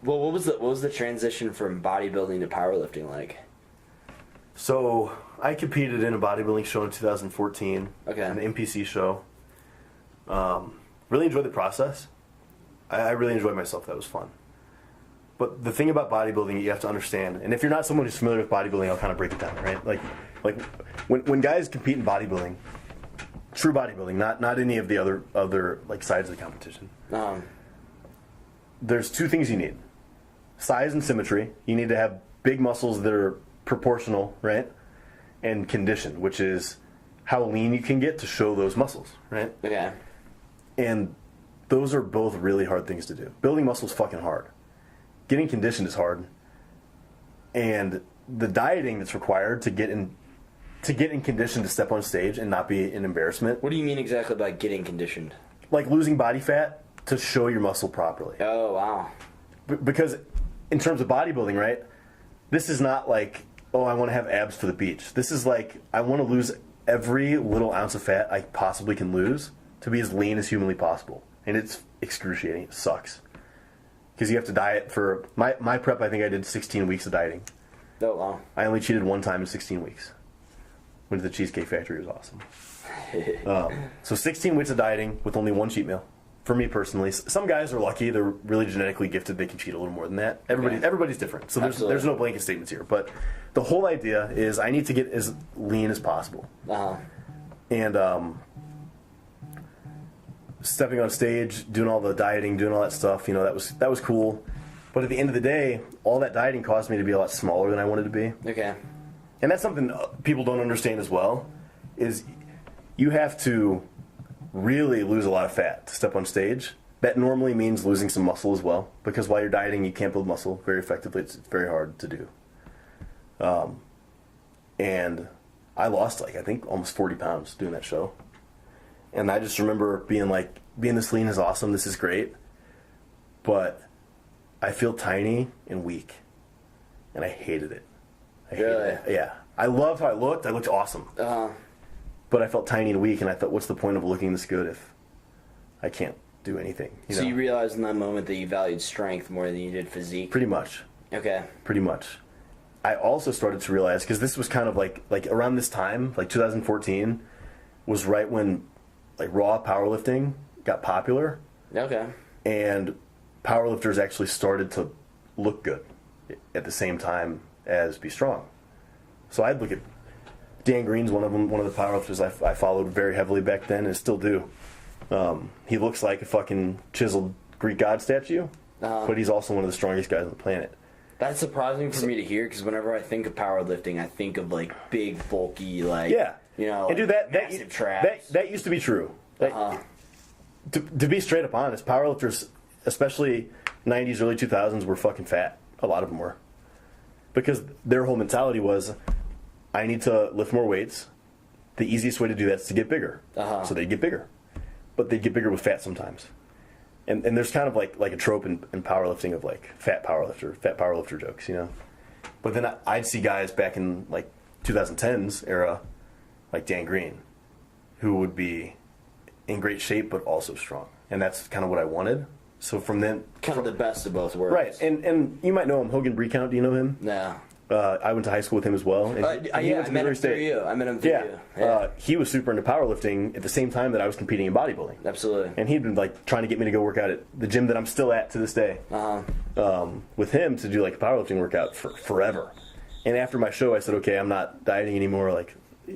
Well, what was the transition from bodybuilding to powerlifting like? So I competed in a bodybuilding show in 2014. Okay. An NPC show. Really enjoyed the process. I really enjoyed myself. That was fun. But the thing about bodybuilding you have to understand, and if you're not someone who's familiar with bodybuilding, I'll kind of break it down, right? Like when guys compete in bodybuilding, true bodybuilding, not any of the other like sides of the competition. There's two things you need: size and symmetry. You need to have big muscles that are proportional, right? And condition, which is how lean you can get to show those muscles, right? Okay. And those are both really hard things to do. Building muscle is fucking hard. Getting conditioned is hard. And the dieting that's required to get in condition to step on stage and not be an embarrassment. What do you mean exactly by getting conditioned? Like losing body fat to show your muscle properly. Oh, wow. Because in terms of bodybuilding, right, this is not like, oh, I want to have abs for the beach. This is like, I want to lose every little ounce of fat I possibly can lose to be as lean as humanly possible. And it's excruciating. It sucks. Because you have to diet for... My prep, I think I did 16 weeks of dieting. Oh, wow. I only cheated one time in 16 weeks. Went to the Cheesecake Factory. It was awesome. So 16 weeks of dieting with only one cheat meal. For me personally. Some guys are lucky. They're really genetically gifted. They can cheat a little more than that. Everybody's different. So there's no blanket statements here. But the whole idea is I need to get as lean as possible. And... stepping on stage, doing all the dieting, doing all that stuff, that was cool. But at the end of the day, all that dieting caused me to be a lot smaller than I wanted to be. Okay. And that's something people don't understand as well, is you have to really lose a lot of fat to step on stage. That normally means losing some muscle as well, because while you're dieting, you can't build muscle very effectively. It's very hard to do. And I lost, I think, almost 40 pounds doing that show. And I just remember being this lean is awesome, this is great, but I feel tiny and weak, and I hated it. Hated it. Yeah. I loved how I looked awesome. But I felt tiny and weak, and I thought, what's the point of looking this good if I can't do anything? So you realized in that moment that you valued strength more than you did physique? Pretty much. Okay. Pretty much. I also started to realize, because this was kind of like around this time, like 2014, was right when raw powerlifting got popular. Okay. And powerlifters actually started to look good at the same time as be strong. So I'd look at Dan Green's one of the powerlifters I followed very heavily back then and still do. He looks like a fucking chiseled Greek god statue, but he's also one of the strongest guys on the planet. That's surprising for me to hear, because whenever I think of powerlifting, I think of big, bulky, yeah. And dude, massive traps. That used to be true. To be straight up honest, powerlifters, especially 90s, early 2000s, were fucking fat. A lot of them were. Because their whole mentality was, I need to lift more weights. The easiest way to do that is to get bigger. So they'd get bigger. But they'd get bigger with fat sometimes. And there's kind of like a trope in powerlifting of fat powerlifter jokes, But then I'd see guys back in 2010s era, like Dan Green, who would be in great shape but also strong. And that's kind of what I wanted. So from then... Kind of the best of both worlds. Right. And you might know him, Hogan Brecount. Do you know him? No. I went to high school with him as well. And I met him through you. I met him through you. Yeah. He was super into powerlifting at the same time that I was competing in bodybuilding. Absolutely. And he'd been trying to get me to go work out at the gym that I'm still at to this day. With him to do a powerlifting workout for forever. And after my show, I said, okay, I'm not dieting anymore.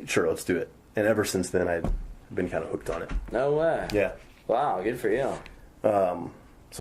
Sure, let's do it. And ever since then, I've been kind of hooked on it. No way. Yeah. Wow, good for you.